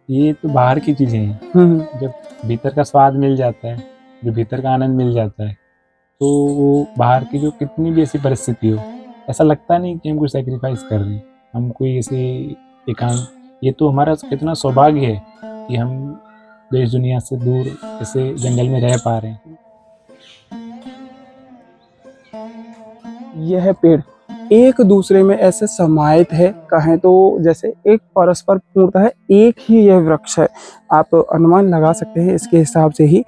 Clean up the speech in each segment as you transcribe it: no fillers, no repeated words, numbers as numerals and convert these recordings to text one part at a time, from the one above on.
ये तो बाहर की चीज़ें हैं। जब भीतर का स्वाद मिल जाता है, जो भीतर का आनंद मिल जाता है, तो वो बाहर की जो कितनी भी ऐसी परिस्थिति हो, ऐसा लगता नहीं कि हम कोई सैक्रिफाइस कर रहे हैं। हम कोई ऐसे एकांत, ये तो हमारा कितना सौभाग्य है कि हम देश दुनिया से दूर ऐसे जंगल में रह पा रहे हैं। यह पेड़ एक दूसरे में ऐसे समाहित है, कहें तो जैसे एक परस्पर पूर्णतः एक ही यह वृक्ष है। आप अनुमान लगा सकते हैं इसके हिसाब से ही।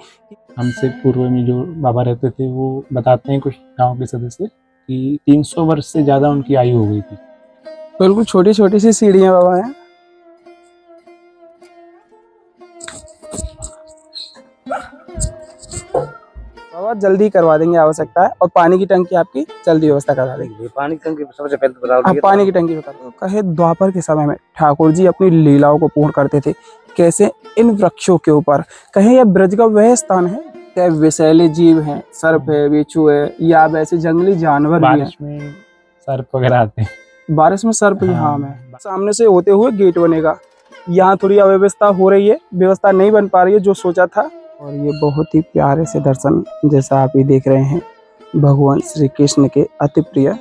हमसे पूर्व में जो बाबा रहते थे वो बताते हैं, कुछ गांव के सदस्य, कि 300 वर्ष से ज़्यादा उनकी आयु हो गई थी। बिल्कुल छोटी छोटी सी सीढ़ियां बाबा हैं। बाबा जल्दी करवा देंगे, आवश्यकता है। और पानी की टंकी आपकी जल्दी व्यवस्था करा देंगे। पानी की टंकी सबसे पहले तो बताओ। आप पानी की टंकी बता दो। कहे द्वापर के समय में ठाकुर जी अपनी लीलाओं को पूर्ण करते थे कैसे इन वृक्षों के ऊपर। कहे यह ब्रज का वह स्थान है, चाहे विषैले जीव हैं, सर्प है, बिच्छू है, या वैसे जंगली जानवर भी हैं। बारिश में सर्प वगैरह आते हैं। बारिश में सर्प हाँ। यहाँ में सामने से होते हुए गेट बनेगा। यहाँ थोड़ी अव्यवस्था हो रही है, व्यवस्था नहीं बन पा रही है जो सोचा था। और ये बहुत ही प्यारे से दर्शन, जैसा आप ये देख रहे हैं, भगवान श्री कृष्ण के अति प्रिय।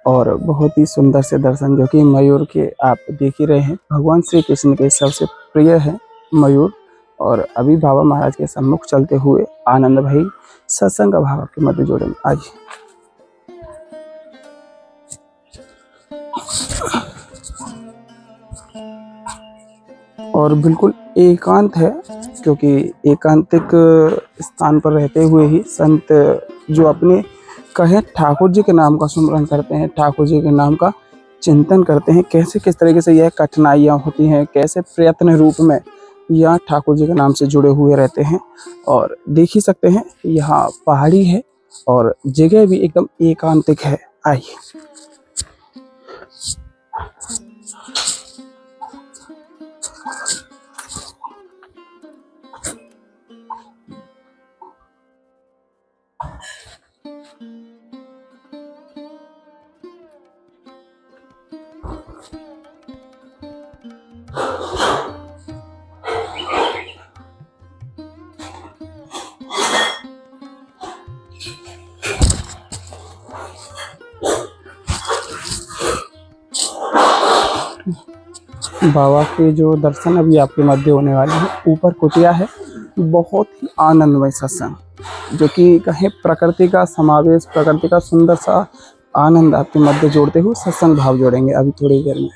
और बहुत ही सुंदर से दर्शन, जो कि मयूर के आप देख ही रहे हैं, भगवान श्री कृष्ण के सबसे प्रिय है मयूर। और अभी बाबा महाराज के सम्मुख चलते हुए आनंद भाई सत्संग का भाव आपके मध्य जोड़ेंगे। आइए। और बिल्कुल एकांत है, क्योंकि एकांतिक स्थान पर रहते हुए ही संत जो अपने कहे ठाकुर जी के नाम का सुमरन करते हैं, ठाकुर जी के नाम का चिंतन करते हैं, कैसे किस तरीके से यह कठिनाइयाँ होती हैं, कैसे प्रयत्न रूप में यह ठाकुर जी के नाम से जुड़े हुए रहते हैं। और देख ही सकते हैं यहाँ पहाड़ी है और जगह भी एकदम एकांतिक है। आइए। बाबा के जो दर्शन अभी आपके मध्य होने वाले हैं, ऊपर कुटिया है, बहुत ही आनंदमय सत्संग, जो कि कहें प्रकृति का समावेश, प्रकृति का सुंदर सा आनंद आपके मध्य जोड़ते हुए सत्संग भाव जोड़ेंगे अभी थोड़ी देर में।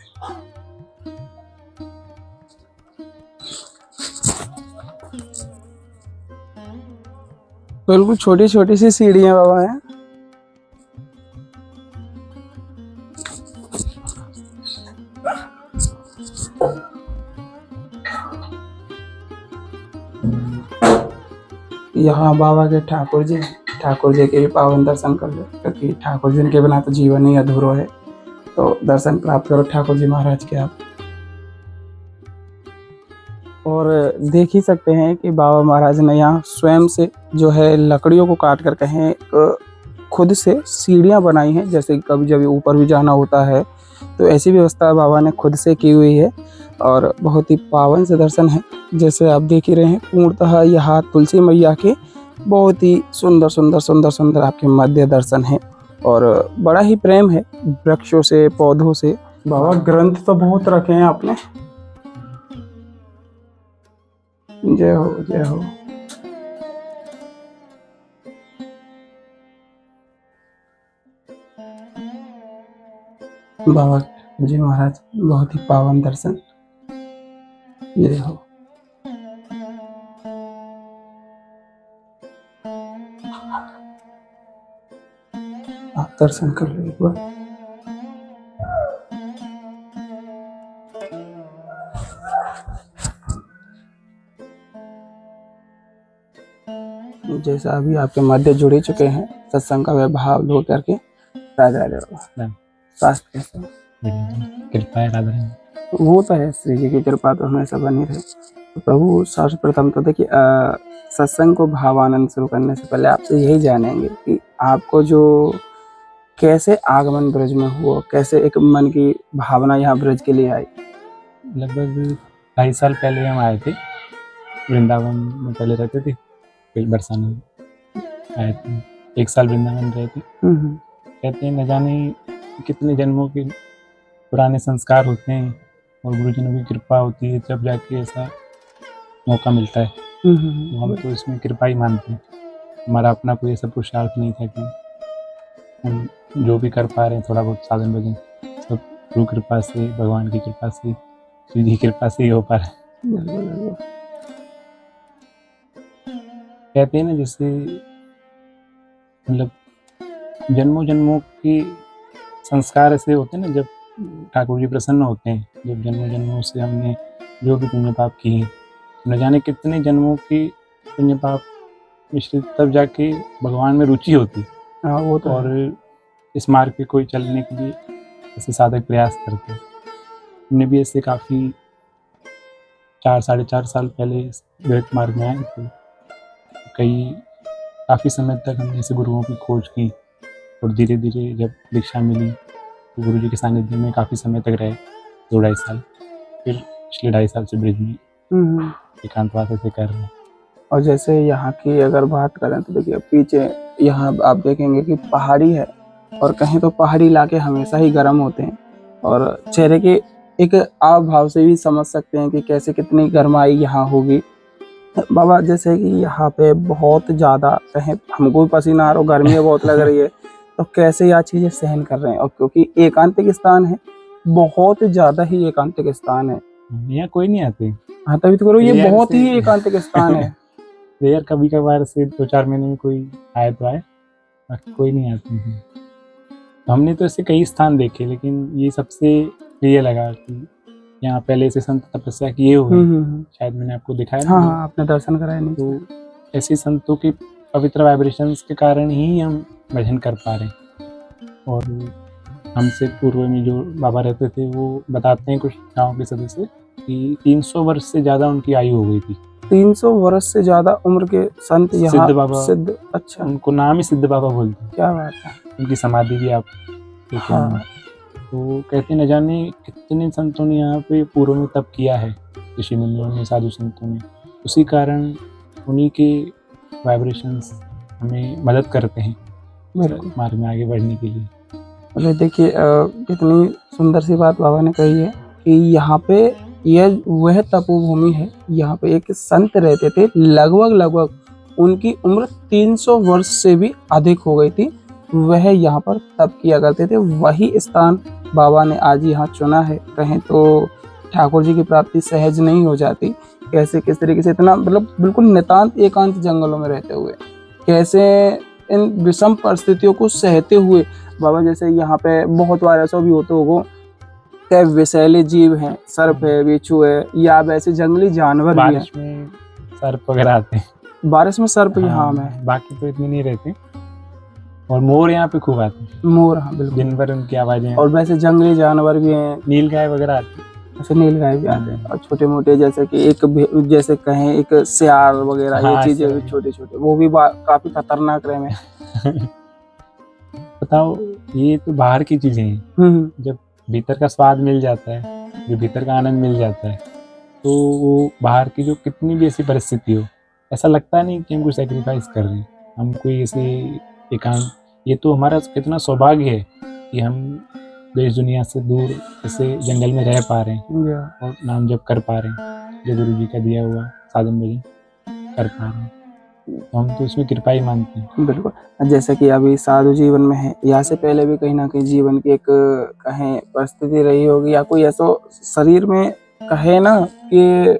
बिल्कुल छोटी छोटी सी सीढ़ियां बाबा हैं। यहाँ बाबा के ठाकुर जी के भी पावन दर्शन कर लो, क्योंकि ठाकुर जी के बिना तो जीवन ही अधूरा है। तो दर्शन प्राप्त करो ठाकुर जी महाराज के आप। और देख ही सकते हैं कि बाबा महाराज ने यहाँ स्वयं से जो है लकड़ियों को काट कर कहें खुद से सीढ़ियाँ बनाई हैं। जैसे कभी जब ऊपर भी जाना होता है तो ऐसी व्यवस्था बाबा ने खुद से की हुई है। और बहुत ही पावन से दर्शन है, जैसे आप देख ही रहे हैं। पूर्णतः यहाँ तुलसी मैया के बहुत ही सुंदर सुंदर सुंदर सुंदर आपके मध्य दर्शन है। और बड़ा ही प्रेम है वृक्षों से, पौधों से। बाबा ग्रंथ तो बहुत रखे हैं आपने। जय हो, जय हो। बाबा जी महाराज बहुत ही पावन दर्शन। जय हो। आप दर्शन कर लो एक बार। जैसा अभी आपके मध्य जुड़ ही चुके हैं, सत्संग का वह भाव लो करके। राधे राधे बाबा। राम। स्वास्थ्य कैसे है? बढ़िया, कृपा है राधा रानी। वो तो है, श्री जी की कृपा तो हमेशा बनी रहे। तो प्रभु सर्वप्रथम तो देखिए, सत्संग को भावानंद शुरू करने से पहले आपसे यही जानेंगे कि आपको जो कैसे आगमन ब्रज में हुआ, कैसे एक मन की भावना यहाँ ब्रज के लिए आई। लगभग 2.5 साल पहले हम आए थे, वृंदावन में पहले रहते थे, फिर बरसाने आए थे, 1 साल वृंदावन रहे थे। कहते हैं न जाने कितने जन्मों के पुराने संस्कार होते हैं और गुरुजनों की कृपा होती है, जब जाके ऐसा मौका मिलता है। तो हम तो इसमें कृपा ही मानते हैं। हमारा अपना कोई ऐसा पुरुषार्थ नहीं था कि हम जो भी कर पा रहे हैं थोड़ा बहुत साधन भजन, सब गुरु कृपा से, भगवान की कृपा से, शिव जी की कृपा से ही हो पा रहा है। कहते हैं ना, जैसे मतलब जन्मों जन्मों की संस्कार ऐसे होते हैं ना, जब ठाकुर जी प्रसन्न होते हैं, जब जन्मों जन्मों से हमने जो भी पुण्य पाप किए हैं, न जाने कितने जन्मों की पुण्य पाप मिश्रित, तब जाके भगवान में रुचि होती है। हाँ, वो तो और इस मार्ग पे कोई चलने के लिए ऐसे साधक प्रयास करते हैं। हमने भी ऐसे काफ़ी 4-4.5 साल पहले गलत मार्ग में आए थे। काफ़ी समय तक हमने ऐसे गुरुओं की खोज की और धीरे धीरे जब दीक्षा मिली तो गुरु जी के सानिध्य में काफ़ी समय तक रहे, 2-2.5 साल। फिर पिछले 2.5 साल से ब्रिज में एकांतवास ऐसे कर रहे हैं। और जैसे यहाँ की अगर बात करें तो देखिए, पीछे यहाँ आप देखेंगे कि पहाड़ी है, और कहीं तो पहाड़ी इलाके हमेशा ही गर्म होते हैं, और चेहरे के एक आव भाव से भी समझ सकते हैं कि कैसे कितनी गर्माई यहाँ होगी। बाबा, जैसे कि यहाँ पे बहुत ज़्यादा कहीं हमको भी पसीना आ रहा हो, गर्मी बहुत लग रही है, तो कैसे यह चीज़ें सहन कर रहे हैं? और क्योंकि एकांतिक स्थान है, बहुत ज़्यादा ही एकांतिक स्थान है। यहाँ कोई नहीं आते। हाँ, तभी तो करो, ये बहुत ही एकांतिक स्थान है। यार कभी कभार से 2-4 महीने में कोई आए तो आए, बाकी कोई नहीं आते हैं। हमने तो ऐसे कई स्थान देखे, लेकिन ये सबसे प्रिय लगा कि यहाँ पहले से संत तपस्या किए हुए, शायद मैंने आपको दिखाया। हाँ, आपने दर्शन कराया नहीं। तो ऐसे संतों की पवित्र वाइब्रेशंस के कारण ही हम भजन कर पा रहे हैं। और हमसे पूर्व में जो बाबा रहते थे वो बताते हैं, कुछ गाँव के सदस्य, कि 300 वर्ष से ज़्यादा उनकी आयु हो गई थी। 300 वर्ष से ज़्यादा उम्र के संत यहाँ सिद्ध बाबा, सिद्ध, अच्छा, उनको नाम ही सिद्ध बाबा बोलते हैं। क्या बात है। उनकी समाधि भी आप देखेंगे। तो कहते न जाने कितने संतों ने यहाँ पे पूर्व में तप किया है, ऋषि मुनियों ने, साधु संतों ने। उसी कारण उन्हीं के वाइब्रेशंस हमें मदद करते हैं मार्ग में आगे बढ़ने के लिए। अरे देखिए, कितनी सुंदर सी बात बाबा ने कही है कि यहाँ पे यह वह तपोभूमि है। यहाँ पे एक संत रहते थे, लगभग उनकी उम्र 300 वर्ष से भी अधिक हो गई थी। वह यहाँ पर तप किया करते थे। वही स्थान बाबा ने आज यहाँ चुना है। कहें तो ठाकुर जी की प्राप्ति सहज नहीं हो जाती। कैसे किस तरीके से, इतना मतलब बिल्कुल नितांत एकांत जंगलों में रहते हुए, कैसे इन विषम परिस्थितियों को सहते हुए बाबा, जैसे यहाँ पे बहुत बार ऐसा भी होता होगा कि विषैले जीव हैं, सर्प है, बिच्छू है, या वैसे जंगली जानवर भी हैं। बारिश में सर्प वगैरह आते हैं। बारिश में सर्प यहाँ में, बाकी तो इतने नहीं रहते। और मोर यहाँ पे खूब आते हैं। मोर, हाँ बिल्कुल, दिन भर उनकी आवाजें। और वैसे जंगली जानवर भी हैं, नीलगाय वगैरह आती है। ऐसे नीलगाय भी आते हैं। और छोटे मोटे, जैसे कि जैसे कहें एक सियार वगैरह, ये चीजें छोटे छोटे, वो भी काफी खतरनाक रहे हैं। बताओ, ये तो बाहर की चीजें हैं। जब भीतर का स्वाद मिल जाता है, जो भीतर का आनंद मिल जाता है, तो वो बाहर की जो कितनी भी ऐसी परिस्थिति हो, ऐसा लगता नहीं कि हम कोई सेक्रीफाइस कर रहे हैं, हम कोई ऐसे एकांत। ये तो हमारा कितना सौभाग्य है कि हम देश दुनिया से दूर ऐसे जंगल में रह पा रहे हैं और नाम जप कर पा रहे हैं, जो गुरु जी का दिया हुआ साधन भजन कर पा रहे हैं। तो हम तो इसमें कृपा ही मानते हैं। बिल्कुल, जैसे कि अभी साधु जीवन में है, या से पहले भी कहीं ना कहीं जीवन की एक कहें परिस्थिति रही होगी, या कोई ऐसा शरीर में कहे ना कि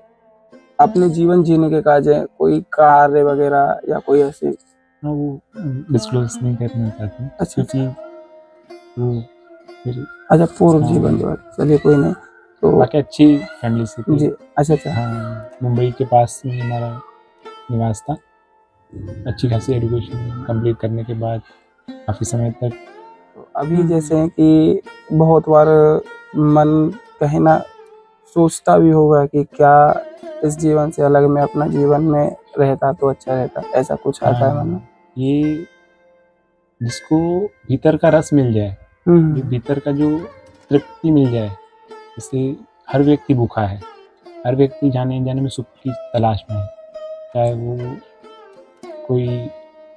अपने जीवन जीने के काज है, कोई कार्य वगैरह या कोई ऐसी हाँ, वो डिस्क्लोज नहीं करना चाहते हैं, अच्छा क्योंकि वो फिर अच्छा, पूर्व हाँ, जीवन जो है, चलिए कोई नहीं। तो बाकी अच्छी फैमिली से थे। जी, अच्छा अच्छा। हाँ, मुंबई के पास में हमारा निवास था। अच्छी खासी एजुकेशन कंप्लीट करने के बाद काफ़ी समय तक तो अभी जैसे हैं कि बहुत बार मन कहीं ना सोचता भी होगा कि क्या इस जीवन से अलग मैं अपना जीवन में रहता तो अच्छा रहता, ऐसा कुछ आता है मन में? ये जिसको भीतर का रस मिल जाए, जो भीतर का जो तृप्ति मिल जाए, जैसे हर व्यक्ति भूखा है, हर व्यक्ति जाने जाने में सुख की तलाश में है, चाहे वो कोई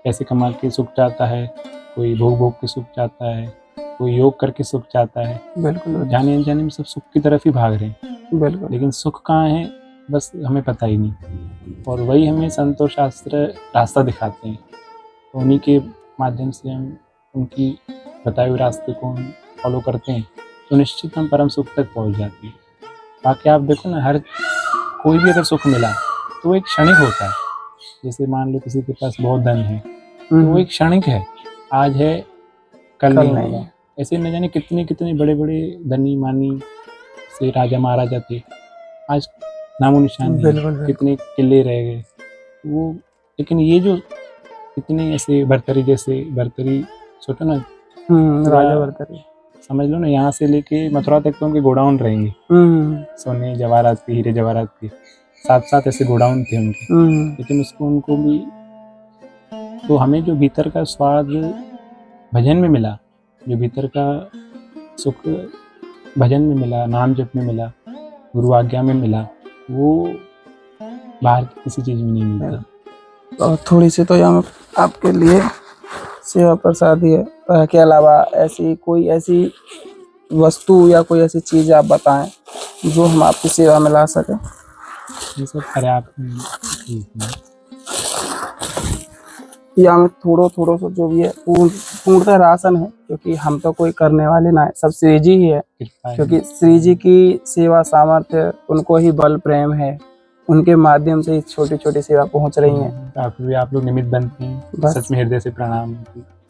पैसे कमा के सुख चाहता है, कोई भोग भोग के सुख चाहता है, कोई योग करके सुख चाहता है। बिल्कुल जाने अनजाने में सब सुख की तरफ ही भाग रहे हैं, बिल्कुल। लेकिन सुख कहाँ है बस हमें पता ही नहीं। और वही हमें संत और शास्त्र रास्ता दिखाते हैं, तो उन्हीं के माध्यम से हम उनकी बताए हुए रास्ते को हम फॉलो करते हैं, तो निश्चित हम परम सुख तक पहुंच जाते हैं। बाकी आप देखो ना, हर कोई भी अगर सुख मिला तो वो एक क्षणिक होता है। जैसे मान लो किसी के पास बहुत धन है, तो वो एक क्षणिक है, आज है कल नहीं होगा। ऐसे न जाने कितने कितने बड़े बड़े धनी मानी से राजा महाराजा थे, आज नामो निशान नहीं, बिल्कुल कितने किले रह गए वो। लेकिन ये जो इतने ऐसे बर्तरी, जैसे बर्तरी सोचो ना, राजा बर्तरी समझ लो ना, यहाँ से लेके मथुरा तक तो उनके गोडाउन रहेंगे, सोने जवाहरात के, हीरे जवाहरात के, साथ साथ ऐसे गोडाउन थे उनके। लेकिन उसको उनको भी, तो हमें जो भीतर का स्वाद भजन में मिला, जो भीतर का सुख भजन में मिला, नाम जप में मिला, गुरु आज्ञा में मिला, वो बाहर की किसी चीज में नहीं मिलता। और थोड़ी सी तो यहाँ आपके लिए सेवा प्रसादी है, के अलावा ऐसी कोई ऐसी वस्तु या कोई ऐसी चीज आप बताएं जो हम आपकी सेवा में ला सकें? ये सब पर्याप्त या में थोड़ो थोड़ो सा जो भी है पूर्णतः राशन है, क्योंकि हम तो कोई करने वाले ना है, सब श्री जी ही है। क्योंकि श्री जी की सेवा सामर्थ्य, उनको ही बल प्रेम है, उनके माध्यम से छोटी छोटी सेवा पहुंच रही है। आप लोग निमित्त बनते हैं, सच में हृदय से प्रणाम।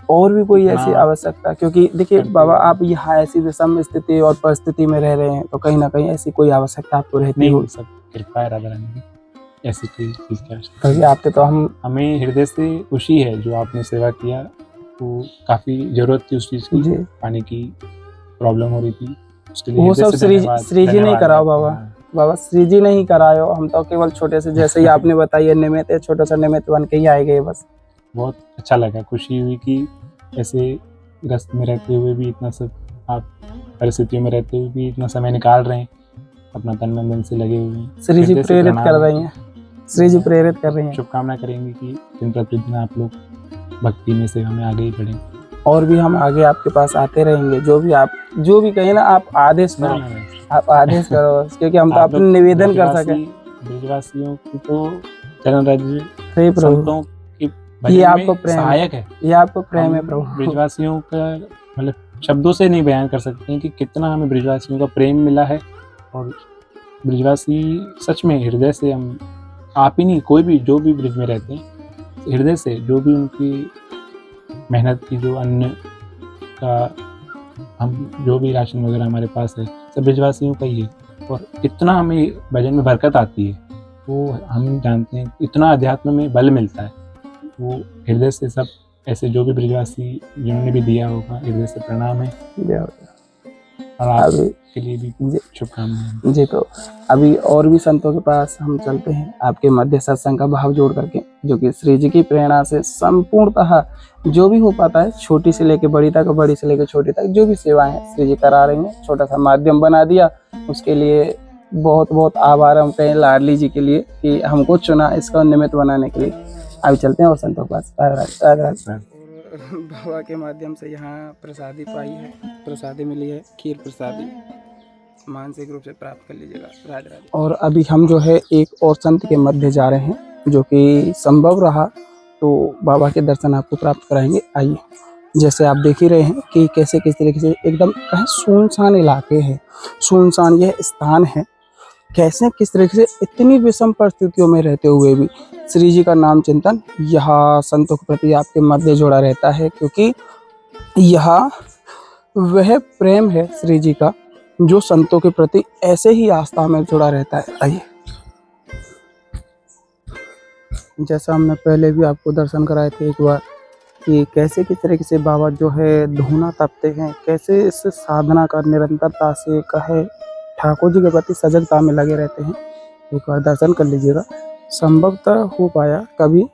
और भी कोई ऐसी आवश्यकता, क्योंकि देखिए बाबा, आप यहाँ ऐसी विषम स्थिति और परिस्थिति में रह रहे हैं, तो कहीं ना कहीं ऐसी कोई आवश्यकता आपको रहती हो। सब कृपा है राधा रानी की, ऐसी कोई चीज क्या कभी आपके तो हमें हृदय से खुशी है जो आपने सेवा किया। तो काफी जरूरत थी उस चीज की, पानी की प्रॉब्लम हो रही थी, उसके लिए वो सब श्री जी नहीं कराओ बाबा श्री जी नहीं करायो, हम तो केवल छोटे से, जैसे ही आपने बताया निमित्त, छोटा सा निमित्त बन के ही आए गए बस। बहुत अच्छा लगा, खुशी हुई कि ऐसे ग्रस्त में रहते हुए भी इतना सब, आप परिस्थितियों में रहते हुए भी इतना समय निकाल रहे हैं, अपना तन मन से लगे हुए हैं। श्री जी प्रेरित कर रही हैं, श्री जी प्रेरित कर रही हैं। शुभकामना करेंगे कि दिन प्रतिदिन आप लोग भक्ति में सेवा में आगे ही बढ़ें, और भी हम आगे आपके पास आते रहेंगे। जो भी कहें ना, आप आदेश करो, आप आदेश करो, क्योंकि हम तो अपने निवेदन कर सके। ब्रजवासियों की तो चरण राज्य संतों की ये आपको प्रेम सहायक है, ये आपको प्रेम है प्रभु। ब्रजवासियों का मतलब शब्दों से नहीं बयान कर सकते हैं कि कितना हमें ब्रजवासियों का प्रेम मिला है। और ब्रजवासी सच में हृदय से, हम आप ही नहीं, कोई भी जो भी ब्रज में रहते हैं, हृदय से जो भी उनकी मेहनत की, जो अन्न का, हम जो भी राशन वगैरह हमारे पास है, सब ब्रजवासियों का ही है। और इतना हमें भजन में बरकत आती है, वो हम जानते हैं, इतना अध्यात्म में बल मिलता है, वो हृदय से सब ऐसे जो भी ब्रजवासी जिन्होंने भी दिया होगा, हृदय से प्रणाम है। और आपके लिए भी शुभकामनाएं। जी, तो अभी और भी संतों के पास हम चलते हैं, आपके मध्य सत्संग का भाव जोड़ करके, जो कि श्री जी की प्रेरणा से संपूर्णतः जो भी हो पाता है, छोटी से लेके बड़ी तक, बड़ी से लेके छोटी तक, जो भी सेवाएं हैं श्री जी करा रही हैं। छोटा सा माध्यम बना दिया, उसके लिए बहुत बहुत आभार हम कहें लाडली जी के लिए कि हमको चुना इसका निमित्त बनाने के लिए। अभी चलते हैं और संतों के पास। बाबा के माध्यम से यहाँ प्रसादी पाई है, प्रसादी मिली है, खीर प्रसादी मानसिक रूप से प्राप्त कर लीजिएगा। राधे राधे। और अभी हम जो है एक और संत के मध्य जा रहे हैं, जो कि संभव रहा तो बाबा के दर्शन आपको प्राप्त कराएंगे। आइए, जैसे आप देख ही रहे हैं कि कैसे किस तरीके से एकदम सुनसान इलाके हैं, सुनसान यह स्थान है कैसे किस तरीके से इतनी विषम परिस्थितियों में रहते हुए भी श्री जी का नाम चिंतन यह संतों के प्रति आपके मध्य जुड़ा रहता है, क्योंकि यह वह प्रेम है श्री जी का जो संतों के प्रति ऐसे ही आस्था में जुड़ा रहता है। आइए, जैसा हमने पहले भी आपको दर्शन कराए थे एक बार कि कैसे किस तरीके से बाबा जो है धूना तपते हैं, कैसे इस साधना का निरंतरता से कहे ठाकुर जी के प्रति सजगता में लगे रहते हैं। एक बार दर्शन कर लीजिएगा, संभवतः हो पाया कभी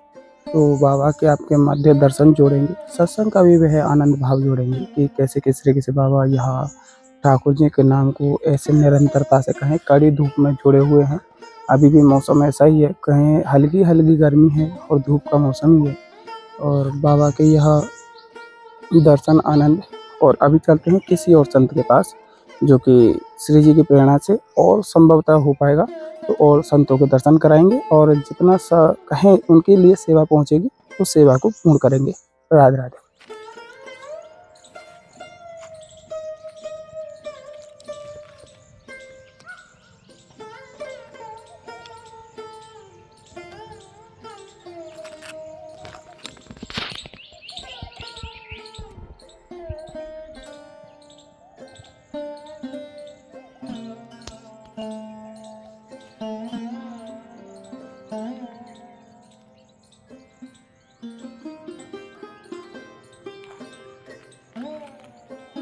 तो बाबा के आपके मध्य दर्शन जोड़ेंगे, सत्संग का भी वह आनंद भाव जोड़ेंगे कि कैसे किस तरीके से बाबा यहाँ ठाकुर जी के नाम को ऐसे निरंतरता से कहें कड़ी धूप में जोड़े हुए हैं। अभी भी मौसम ऐसा ही है, कहें हल्की हल्की गर्मी है और धूप का मौसम ही है, और बाबा के यह दर्शन आनंद। और अभी चलते हैं किसी और संत के पास जो कि श्री जी की प्रेरणा से और संभवतः हो पाएगा तो और संतों के दर्शन कराएंगे, और जितना कहें उनके लिए सेवा पहुंचेगी तो सेवा को पूर्ण करेंगे। राधे राधे।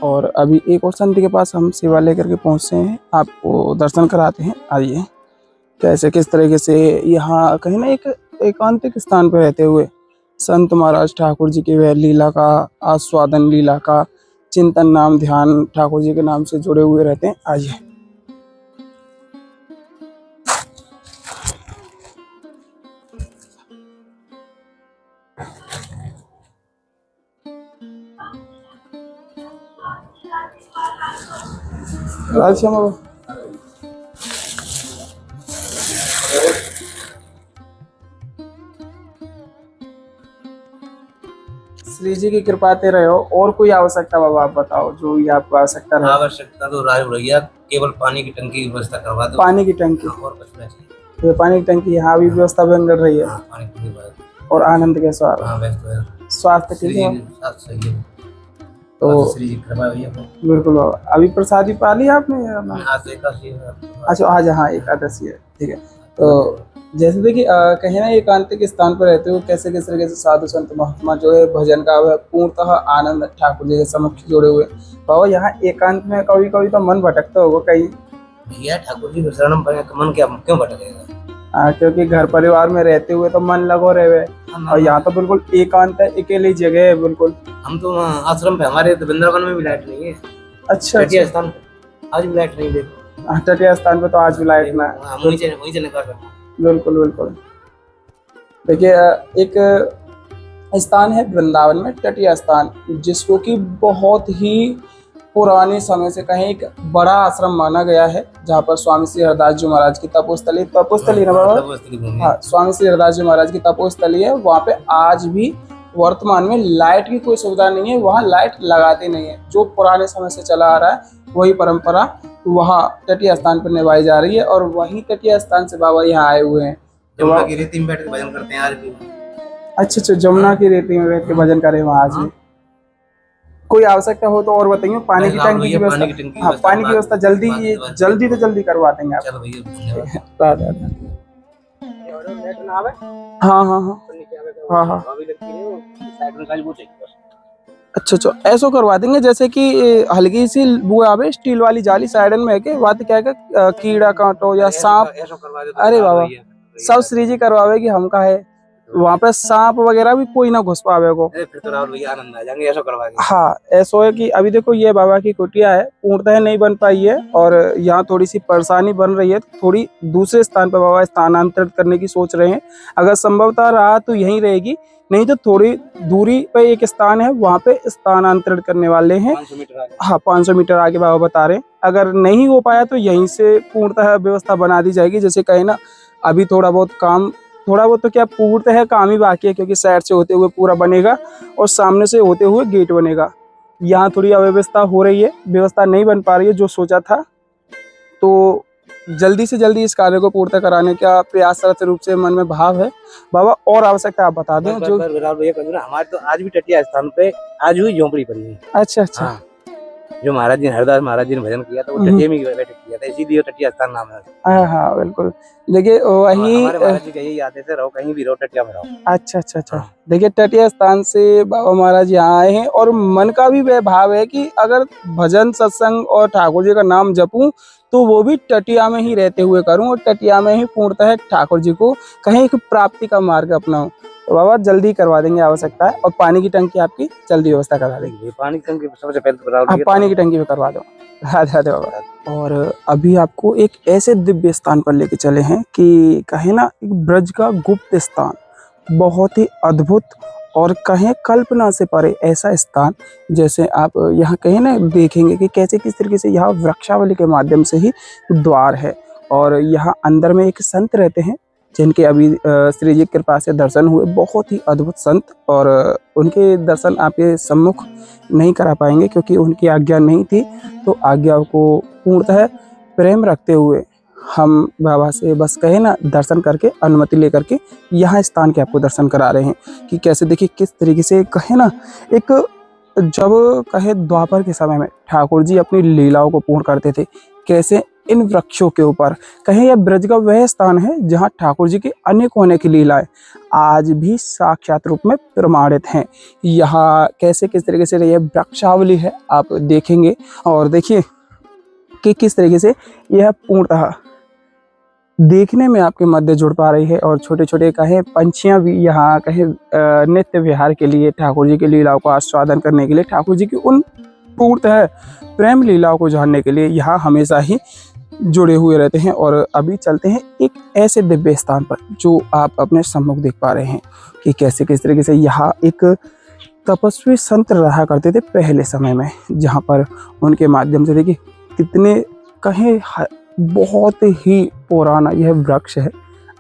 और अभी एक और संत के पास हम सेवा लेकर के पहुँचते हैं, आपको दर्शन कराते हैं। आइए, कैसे किस तरीके से यहाँ कहीं ना एक एकांतिक स्थान पर रहते हुए संत महाराज ठाकुर जी की वह लीला का आस्वादन, लीला का चिंतन, नाम ध्यान ठाकुर जी के नाम से जुड़े हुए रहते हैं। आइए, राधेश्याम बाबा। श्री जी की कृपा ते रहे हो। और कोई आवश्यकता बाबा आप बताओ जो ये आपको आवश्यकता रहे। आवश्यकता तो राज भैया केवल पानी की टंकी की व्यवस्था करवा दो। पानी की टंकी और कुछ नहीं चाहिए। तो पानी की टंकी यहाँ भी व्यवस्था बन रही है। हाँ, पानी की व्यवस्था। और आनंद के स्वास्थ्य, हाँ, स्वास्थ्य ठीक है सही है। तो श्री जी कृपा भैया बिल्कुल बाबा। अभी प्रसादी पा ली आपने? आज एकादशी है। अच्छा, आज हाँ एकादशी है, ठीक है। तो जैसे देखिए कहीं ना एकांतिक स्थान पर रहते हुए कैसे किस तरीके से साधु संत महात्मा जो है भजन का वह पूर्णतः आनंद ठाकुर जी के समक्ष जोड़े हुए बाबा। यहाँ एकांत में कभी कभी तो मन भटकता होगा कहीं भैया। ठाकुर जी शरण पर मन क्या क्यों भटकेगा? क्योंकि घर परिवार में रहते हुए तो मन लगो रहे, और यहाँ तो बिल्कुल एकांत है, अकेली जगह है बिल्कुल। हम तो आश्रम पे, हमारे तो वृंदावन में भी लाइट नहीं है। अच्छा, तटीय स्थान पे आज भी लाइट नहीं। देखो तटीय स्थान पे तो आज भी लाइट ना है। वहीं से निकाल। बिल्कुल बिल्कुल। देखिए एक स्थान है वृंदावन में, तटीय स्थान, जिसको कि बहुत ही पुराने समय से कहीं एक बड़ा आश्रम माना गया है, जहाँ पर स्वामी श्री हरदास जी महाराज की तपोस्थली ना बाबा। हाँ, स्वामी श्री हरदास जी महाराज की तपोस्थली है। वहाँ पे आज भी वर्तमान में लाइट की कोई सुविधा नहीं है, वहाँ लाइट लगाते नहीं है। जो पुराने समय से चला आ रहा है वही परंपरा वहाँ तटीय स्थान पर निभाई जा रही है, और वहीं तटीय स्थान से बाबा यहाँ आए हुए हैं। जमुना की रेती में बैठ के भजन करते हैं आज भी। अच्छा, जमुना की रेती में बैठ के भजन करे वहाँ आज भी। कोई आवश्यकता हो तो और बताइए। पानी की टंकी की व्यवस्था, हाँ पानी की व्यवस्था जल्दी तो जल्दी करवा देंगे आप। हाँ हाँ हाँ हाँ हाँ। अच्छा, ऐसा करवा देंगे जैसे कि हल्की सी वो आवे स्टील वाली जाली साइडन में है के बात क्या है, कीड़ा कांटो या सांप। अरे बाबा, सब श्री जी करवावे कि हम का है वहाँ पे सांप वगैरह भी कोई ना घुस पावे को। फिर तो राहुल भैया आनंद आ जाएंगे ऐसा करवा के। हाँ, ऐसा है कि अभी देखो ये बाबा की कुटिया है, पूर्णतः नहीं बन पाई है, और यहाँ थोड़ी सी परेशानी बन रही है, तो थोड़ी दूसरे स्थान पर बाबा स्थानांतरित करने की सोच रहे हैं। अगर संभवतः रहा तो यहीं रहेगी, नहीं तो थोड़ी दूरी पे एक स्थान है वहाँ पे स्थानांतरित करने वाले हैं। 500 मीटर आगे। हाँ, 500 मीटर आगे बाबा बता रहे हैं। अगर नहीं हो पाया तो यहीं से पूर्णतः व्यवस्था बना दी जाएगी। जैसे कहे ना, अभी थोड़ा बहुत तो क्या पूर्णतः काम ही बाकी है, क्योंकि साइड से होते हुए पूरा बनेगा और सामने से होते हुए गेट बनेगा। यहाँ थोड़ी अव्यवस्था हो रही है, व्यवस्था नहीं बन पा रही है जो सोचा था। तो जल्दी से जल्दी इस कार्य को पूर्ण कराने का प्रयासरत रूप से मन में भाव है। बाबा और आवश्यकता आप बता दें जो। हमारे तो आज भी तटीय स्थान पे आज हुई झोंपड़ी पड़ी है। अच्छा अच्छा। हाँ, जो महाराज जी हरदास महाराज जी ने भजन किया था वो तटीय में बैठे किया था, इसीलिए तटीय स्थान नाम है। हाँ हाँ बिल्कुल। देखिए वही हमारे महाराज जी का यही आदेश है, रहो कहीं भी रहो तटिया में रहो। अच्छा अच्छा अच्छा। हाँ। देखिए तटीय स्थान से बाबा महाराज यहाँ आए हैं और मन का भी वह भाव है कि अगर भजन सत्संग और ठाकुर जी का नाम जपूं तो वो भी तटिया में ही रहते हुए करूं और तटिया में ही पूर्णतः ठाकुर जी को कहीं एक प्राप्ति का मार्ग अपनाऊं। तो बाबा जल्दी करवा देंगे, आवश्यकता है। और पानी की टंकी आपकी जल्दी व्यवस्था करा देंगे। पानी की टंकी सबसे पहले तो आप पानी की टंकी पे करवा दो। राधे राधे बाबा। और अभी आपको एक ऐसे दिव्य स्थान पर लेके चले हैं कि कहे ना एक ब्रज का गुप्त स्थान, बहुत ही अद्भुत और कहें कल्पना से परे ऐसा स्थान। जैसे आप यहाँ कहीं ना देखेंगे कि कैसे किस तरीके से यहाँ वृक्षावली के माध्यम से ही द्वार है और यहाँ अंदर में एक संत रहते हैं जिनके अभी श्री जी की कृपा से दर्शन हुए, बहुत ही अद्भुत संत। और उनके दर्शन आपके सम्मुख नहीं करा पाएंगे क्योंकि उनकी आज्ञा नहीं थी। तो आज्ञा को पूर्णतः प्रेम रखते हुए हम बाबा से बस कहे ना दर्शन करके अनुमति लेकर के यहाँ स्थान के आपको दर्शन करा रहे हैं कि कैसे देखिए किस तरीके से कहे ना एक जब कहे द्वापर के समय में ठाकुर जी अपनी लीलाओं को पूर्ण करते थे, कैसे इन वृक्षों के ऊपर कहें यह ब्रज का वह स्थान है जहाँ ठाकुर जी की अनेक होने की लीलाएं आज भी साक्षात रूप में प्रमाणित हैं। यहाँ कैसे किस तरीके से यह वृक्षावली है आप देखेंगे और देखिए कि किस तरीके से यह पूर्णतः देखने में आपके मध्य जुड़ पा रही है। और छोटे छोटे कहे पंछियां भी यहाँ कहे नित्य विहार के लिए ठाकुर जी की लीलाओं को आस्वादन करने के लिए, ठाकुर जी की उन पूर्णतः प्रेम लीलाओं को जानने के लिए यहाँ हमेशा ही जुड़े हुए रहते हैं। और अभी चलते हैं एक ऐसे दिव्य स्थान पर जो आप अपने सम्मुख देख पा रहे हैं कि कैसे किस तरीके से यहाँ एक तपस्वी संत रहा करते थे पहले समय में, जहाँ पर उनके माध्यम से देखिए कितने कहें बहुत ही पुराना यह वृक्ष है।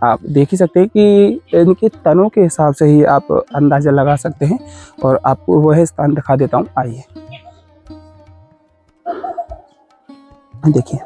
आप देख ही सकते हैं कि इनके तनों के हिसाब से ही आप अंदाजा लगा सकते हैं। और आपको वह स्थान दिखा देता हूँ, आइए देखिए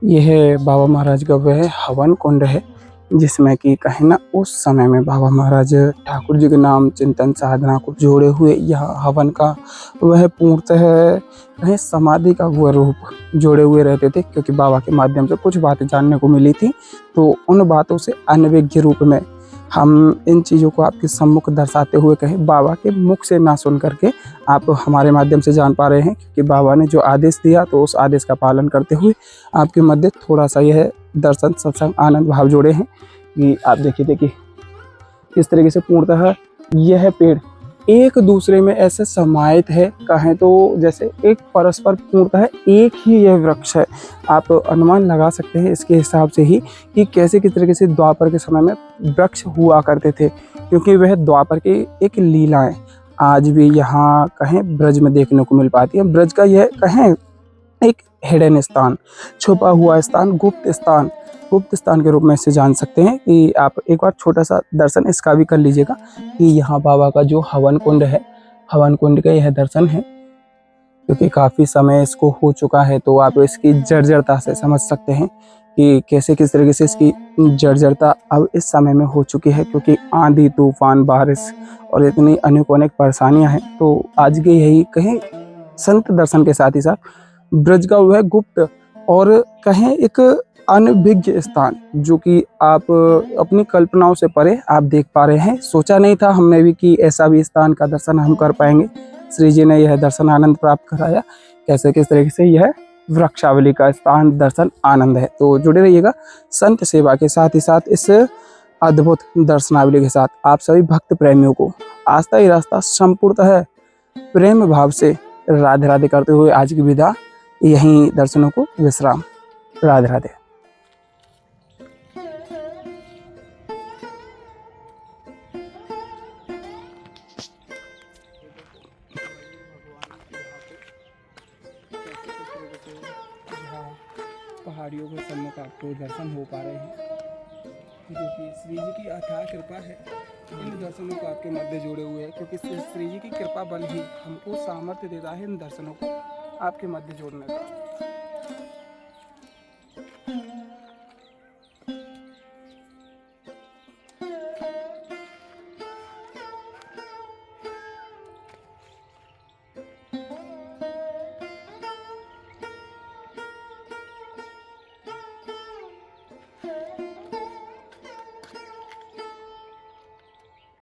यह बाबा महाराज का वह हवन कुंड है जिसमें कि कहीं ना उस समय में बाबा महाराज ठाकुर जी के नाम चिंतन साधना को जोड़े हुए यह हवन का वह पूर्णतः कहीं समाधि का वह रूप जोड़े हुए रहते थे, क्योंकि बाबा के माध्यम से कुछ बातें जानने को मिली थी। तो उन बातों से अनभिज्ञ रूप में हम इन चीज़ों को आपके सम्मुख दर्शाते हुए कहें बाबा के मुख से ना सुन करके आप हमारे माध्यम से जान पा रहे हैं, क्योंकि बाबा ने जो आदेश दिया तो उस आदेश का पालन करते हुए आपके मध्य थोड़ा सा यह दर्शन सत्संग आनंद भाव जोड़े हैं। कि आप देखिए किस तरीके से पूर्णतः यह पेड़ एक दूसरे में ऐसे समाहित है, कहें तो जैसे एक परस्पर पूर्णतः एक ही यह वृक्ष है। आप अनुमान लगा सकते हैं इसके हिसाब से ही कि कैसे किस तरीके से द्वापर के समय में वृक्ष हुआ करते थे, क्योंकि वह द्वापर की एक लीलाएं आज भी यहाँ कहें ब्रज में देखने को मिल पाती है। ब्रज का यह कहें एक हिडन स्थान, छुपा हुआ स्थान, गुप्त स्थान के रूप में इसे जान सकते हैं। कि आप एक बार छोटा सा दर्शन इसका भी कर लीजिएगा कि यहाँ बाबा का जो हवन कुंड है, हवन कुंड का यह दर्शन है, क्योंकि काफ़ी समय इसको हो चुका है तो आप इसकी जर्जरता से समझ सकते हैं कि कैसे किस तरीके से इसकी जर्जरता अब इस समय में हो चुकी है, क्योंकि आंधी तूफान बारिश और इतनी अनेक परेशानियाँ हैं। तो आज के यही कहें संत दर्शन के साथ ही साथ ब्रज का वह गुप्त और कहें एक अनभिज्ञ स्थान जो कि आप अपनी कल्पनाओं से परे आप देख पा रहे हैं। सोचा नहीं था हमने भी कि ऐसा भी स्थान का दर्शन हम कर पाएंगे। श्री जी ने यह दर्शन आनंद प्राप्त कराया, कैसे किस तरीके से यह वृक्षावली का स्थान दर्शन आनंद है। तो जुड़े रहिएगा संत सेवा के साथ ही साथ इस अद्भुत दर्शनावली के साथ। आप सभी भक्त प्रेमियों को आस्था ही रास्ता संपूर्णतः प्रेम भाव से राधे राधे करते हुए आज की विदा यहीं दर्शनों को विश्राम। राधे राधे। पहाड़ियों के सम्मुख आपको दर्शन हो पा रहे हैं, क्योंकि श्री जी की अथाह कृपा है। इन दर्शनों को आपके मध्य जोड़े हुए हैं, क्योंकि श्री जी की कृपा बल ही हमको सामर्थ्य देता है इन दर्शनों को आपके मध्य जोड़ने का।